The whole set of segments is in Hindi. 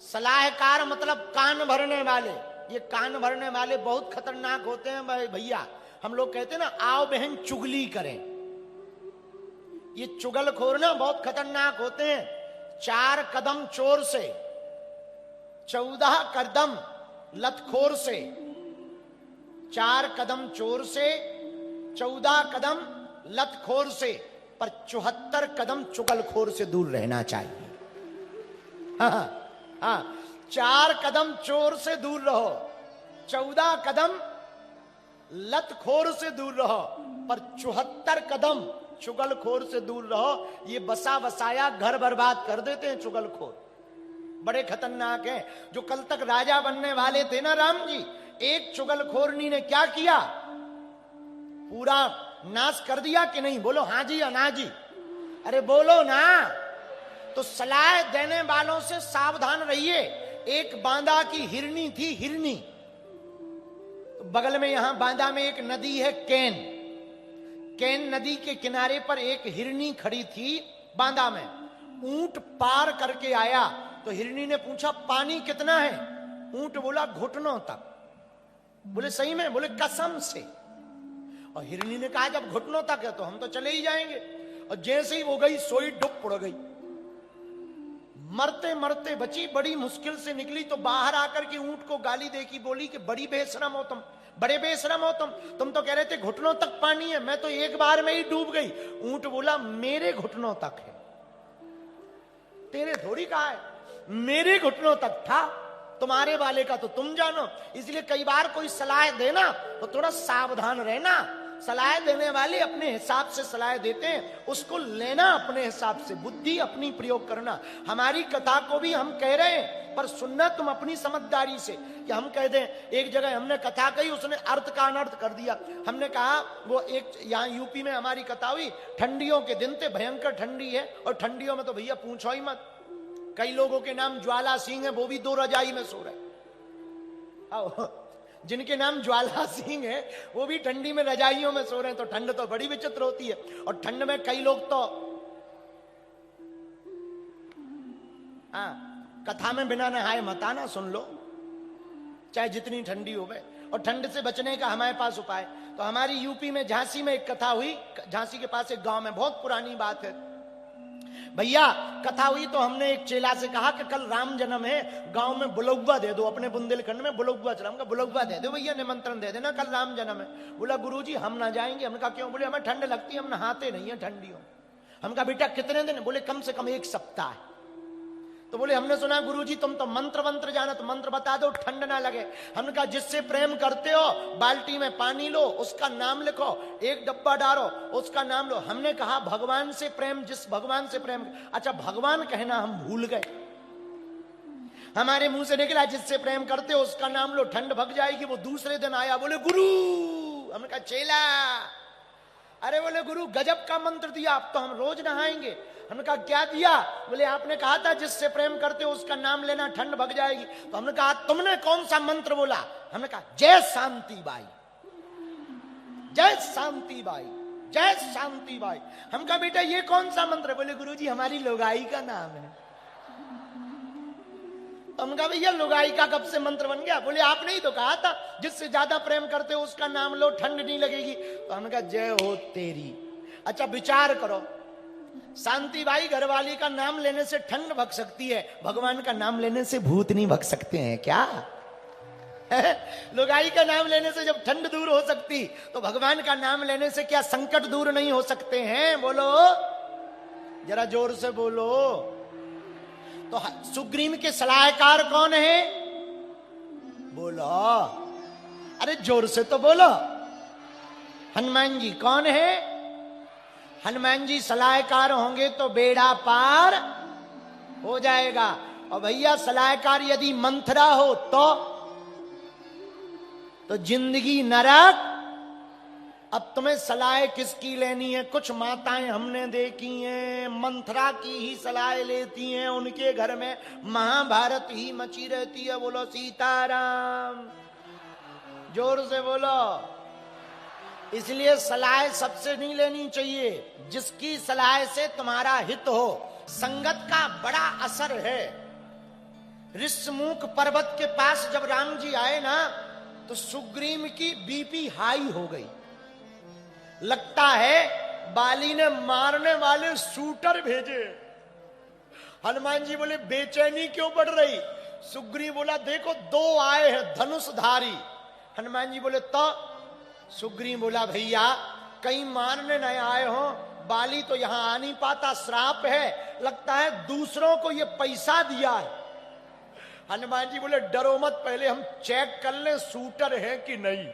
सलाहकार मतलब कान भरने वाले। ये कान भरने वाले बहुत खतरनाक होते हैं भैया। हम लोग कहते हैं ना, आओ बहन चुगली करें। ये चुगलखोर ना बहुत खतरनाक होते हैं। 4 कदम चोर से, 14 कदम लतखोर से। 4 कदम चोर से, 14 कदम लतखोर से, पर 74 कदम चुगलखोर से दूर रहना चाहिए। हाँ, 4 कदम चोर से दूर रहो, 14 कदम लतखोर से दूर रहो, पर 74 कदम चुगलखोर से दूर रहो। ये बसा बसाया घर बर्बाद कर देते हैं चुगलखोर, बड़े खतरनाक हैं। जो कल तक राजा बनने वाले थे ना राम जी, एक चुगलखोरनी ने क्या किया, पूरा नाश कर दिया कि नहीं? बोलो हाँ जी या ना जी? अरे बोलो ना। तो सलाह देने वालों से सावधान रहिए। एक बांदा की हिरनी थी, हिरनी। तो बगल में यहां बांदा में एक नदी है केन। केन नदी के किनारे पर एक हिरनी खड़ी थी बांदा में। ऊंट पार करके आया तो हिरनी ने पूछा पानी कितना है? ऊंट बोला घुटनों तक। बोले सही में? बोले कसम से। और हिरनी ने कहा जब घुटनों तक है तो हम तो चले ही जाएंगे। और जैसे ही वो गई सोई डुब पड़ गई, मरते मरते बची, बड़ी मुश्किल से निकली। तो बाहर आकर के ऊंट को गाली देखी, बोली कि बड़ी बेशरम हो तुम, बड़े बेशरम हो तुम तो कह रहे थे घुटनों तक पानी है, मैं तो एक बार में ही डूब गई। ऊंट बोला मेरे घुटनों तक है, तेरे थोड़ी कहा है, मेरे घुटनों तक था, तुम्हारे वाले का तो तुम जानो। इसलिए कई बार कोई सलाह देना तो थोड़ा सावधान रहना। सलाह देने वाले अपने हिसाब से सलाह देते हैं, उसको लेना अपने हिसाब से, बुद्धि अपनी प्रयोग करना। हमारी कथा को भी हम कह रहे हैं, पर सुनना तुम अपनी समझदारी से। कि हम कह दें, एक जगह हमने कथा कही, उसने अर्थ का अनर्थ कर दिया। हमने कहा वो एक यहाँ यूपी में हमारी कथा हुई, ठंडियों के दिन थे, भयंकर ठंडी है, और ठंडियों में तो भैया पूछो ही मत। कई लोगों के नाम ज्वाला सिंह है, वो भी 2 रजाई में सो रहे। जिनके नाम ज्वाला सिंह है वो भी ठंडी में रजाइयों में सो रहे हैं। तो ठंड तो बड़ी विचित्र होती है। और ठंड में कई लोग तो कथा में बिना नहाए मत आना, सुन लो, चाहे जितनी ठंडी हो गए। और ठंड से बचने का हमारे पास उपाय। तो हमारी यूपी में झांसी में एक कथा हुई। झांसी के पास एक गांव में, बहुत पुरानी बात है भैया, कथा हुई। तो हमने एक चेला से कहा कि कल राम जन्म है, गांव में बुलौवा दे दो। अपने बुंदेलखंड में बुलौवा चलाऊंगा, बुलौवा दे दो भैया, निमंत्रण दे देना, कल राम जन्म है। बोला गुरुजी हम ना जाएंगे। हमने कहा क्यों? बोले हमें ठंड लगती है, हम नहाते नहीं है ठंडियों। हम कहा बेटा कितने दिन? बोले कम से कम 1 सप्ताह है। तो बोले हमने सुना गुरुजी तुम तो मंत्र वंत्र जाना, तो मंत्र बता दो ठंड ना लगे। हमने कहा जिससे प्रेम करते हो बाल्टी में पानी लो, उसका नाम लिखो, 1 डब्बा डालो, उसका नाम लो। हमने कहा भगवान से प्रेम, जिस भगवान से प्रेम। अच्छा भगवान कहना हम भूल गए, हमारे मुंह से निकला जिससे प्रेम करते हो उसका नाम लो, ठंड भग जाएगी। वो दूसरे दिन आया, बोले गुरु। हमने कहा चेला। अरे बोले गुरु गजब का मंत्र दिया, अब तो हम रोज नहाएंगे। हमने कहा क्या दिया? बोले आपने कहा था जिससे प्रेम करते हो उसका नाम लेना, ठंड भग जाएगी। तो हमने कहा तुमने कौन सा मंत्र बोला? हमने कहा जय शांति बाई, जय शांति बाई, जय शांति बाई। हम कहा बेटा ये कौन सा मंत्र? बोले गुरुजी हमारी लुगाई का नाम है। तो हम कहा भैया लुगाई का कब से मंत्र बन गया? बोले आपने ही तो कहा था जिससे ज्यादा प्रेम करते हो उसका नाम लो, ठंड नहीं लगेगी। तो हमने कहा जय हो तेरी। अच्छा विचार करो, शांति बाई घरवाली का नाम लेने से ठंड भग सकती है, भगवान का नाम लेने से भूत नहीं भग सकते हैं क्या? लुगाई का नाम लेने से जब ठंड दूर हो सकती, तो भगवान का नाम लेने से क्या संकट दूर नहीं हो सकते हैं? बोलो जरा जोर से बोलो। तो सुग्रीव के सलाहकार कौन है? बोलो, अरे जोर से तो बोलो। हनुमान जी कौन है? हनुमान जी सलाहकार होंगे तो बेड़ा पार हो जाएगा। और भैया सलाहकार यदि मंथरा हो तो जिंदगी नरक। अब तुम्हें सलाह किसकी लेनी है? कुछ माताएं हमने देखी हैं मंथरा की ही सलाह लेती हैं, उनके घर में महाभारत ही मची रहती है। बोलो सीताराम, जोर से बोलो। इसलिए सलाह सबसे नहीं लेनी चाहिए, जिसकी सलाह से तुम्हारा हित हो। संगत का बड़ा असर है। ऋषमुख पर्वत के पास जब राम जी आए ना, तो सुग्रीव की बीपी हाई हो गई। लगता है बाली ने मारने वाले शूटर भेजे। हनुमान जी बोले बेचैनी क्यों बढ़ रही? सुग्रीव बोला देखो 2 आए हैं धनुषधारी। हनुमान जी बोले तो? सुग्रीव बोला भैया कहीं मारने नहीं आए हो, बाली तो यहां आ नहीं पाता, श्राप है, लगता है दूसरों को ये पैसा दिया है। हनुमान जी बोले डरो मत, पहले हम चेक कर लें शूटर है कि नहीं।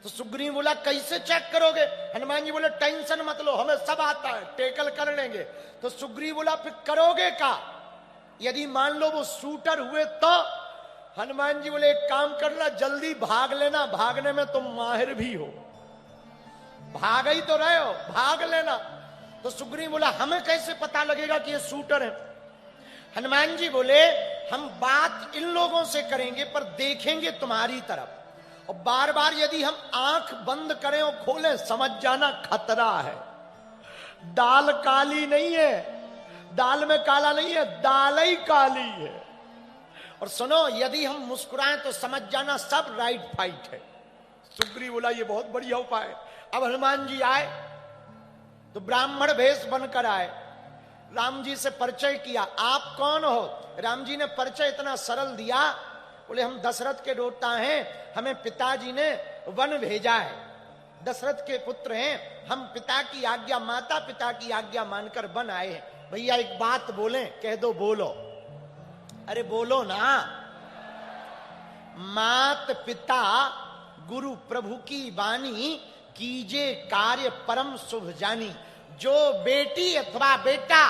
तो सुग्रीव बोला कैसे चेक करोगे? हनुमान जी बोले टेंशन मत लो, हमें सब आता है, टेकल कर लेंगे। तो सुग्रीव बोला फिर करोगे क्या? यदि मान लो वो शूटर हुए तो? हनुमान जी बोले एक काम करना, जल्दी भाग लेना, भागने में तुम माहिर भी हो, भाग ही तो रहे हो, भाग लेना। तो सुग्रीव बोला हमें कैसे पता लगेगा कि ये शूटर है? हनुमान जी बोले हम बात इन लोगों से करेंगे पर देखेंगे तुम्हारी तरफ, और बार बार यदि हम आंख बंद करें और खोलें समझ जाना खतरा है। दाल काली नहीं है, दाल में काला नहीं है, दाल ही काली है। और सुनो यदि हम मुस्कुराएं तो समझ जाना सब राइट फाइट है। सुग्रीव बोला ये बहुत बढ़िया उपाय है। अब हनुमान जी आए तो ब्राह्मण वेश बनकर आए, राम जी से परिचय किया, आप कौन हो? राम जी ने परिचय इतना सरल दिया, बोले हम दशरथ के बेटा हैं, हमें पिताजी ने वन भेजा है, दशरथ के पुत्र हैं, हम पिता की आज्ञा, माता पिता की आज्ञा मानकर वन आए हैं। भैया एक बात बोलें? कह दो बोलो। अरे बोलो ना। मात पिता गुरु प्रभु की वाणी, कीजे कार्य परम शुभ जानी। जो बेटी अथवा बेटा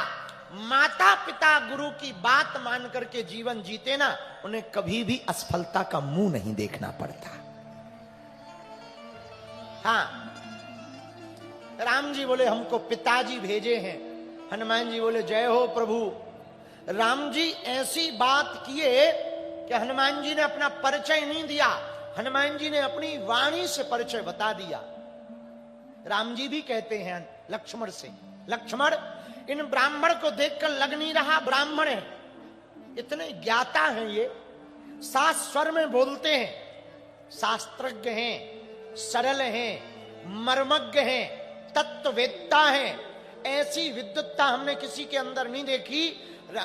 माता पिता गुरु की बात मान करके जीवन जीते ना, उन्हें कभी भी असफलता का मुंह नहीं देखना पड़ता। हाँ, राम जी बोले हमको पिताजी भेजे हैं। हनुमान जी बोले जय हो प्रभु। राम जी ऐसी बात किए कि हनुमान जी ने अपना परिचय नहीं दिया, हनुमान जी ने अपनी वाणी से परिचय बता दिया। राम जी भी कहते हैं लक्ष्मण से, लक्ष्मण इन ब्राह्मण को देखकर लग नहीं रहा ब्राह्मण है, इतने ज्ञाता हैं ये, सात स्वर में बोलते हैं, शास्त्रज्ञ हैं, सरल हैं, मर्मज्ञ हैं, तत्ववेत्ता हैं। ऐसी विद्वत्ता हमने किसी के अंदर नहीं देखी।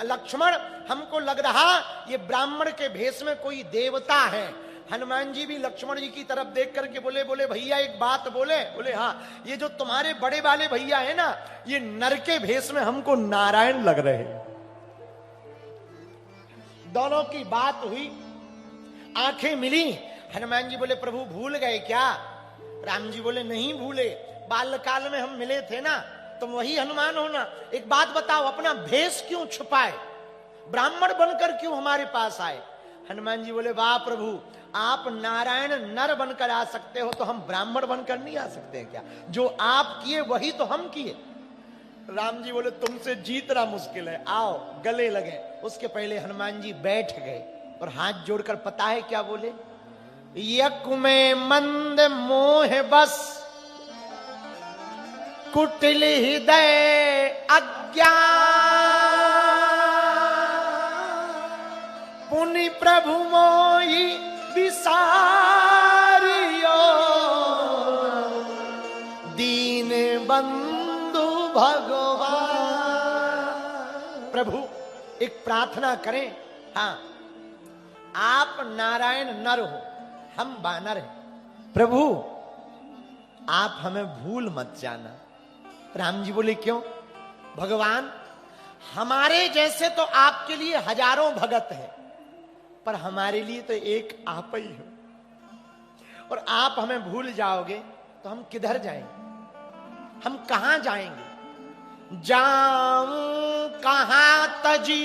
लक्ष्मण हमको लग रहा ये ब्राह्मण के भेष में कोई देवता है। हनुमान जी भी लक्ष्मण जी की तरफ देख करके बोले भैया एक बात बोले? बोले हाँ, ये जो तुम्हारे बड़े वाले भैया है ना, ये नर के भेष में हमको नारायण लग रहे। दोनों की बात हुई, आंखें मिली। हनुमान जी बोले प्रभु भूल गए क्या? राम जी बोले नहीं भूले, बाल्यकाल में हम मिले थे ना, तुम वही हनुमान हो ना। एक बात बताओ, अपना भेष क्यों छुपाए, ब्राह्मण बनकर क्यों हमारे पास आए? हनुमान जी बोले वाह प्रभु, आप नारायण नर बनकर आ सकते हो तो हम ब्राह्मण बनकर नहीं आ सकते हैं क्या? जो आप किए वही तो हम किए। राम जी बोले तुमसे जीतना मुश्किल है, आओ गले लगे। उसके पहले हनुमान जी बैठ गए और हाथ जोड़कर पता है क्या बोले? यक में मंद मोह बस, कुटिल हृदय अज्ञान, पुनि प्रभु मोहि विसारियो, दीन बंधु भगवान। प्रभु एक प्रार्थना करें। हाँ, आप नारायण नर हो, हम वानर हैं, प्रभु आप हमें भूल मत जाना। राम जी बोले क्यों? भगवान हमारे जैसे तो आपके लिए हजारों भगत हैं, पर हमारे लिए तो एक आप ही हो, और आप हमें भूल जाओगे तो हम किधर जाएंगे, हम कहां जाएंगे? जाऊं कहां तजी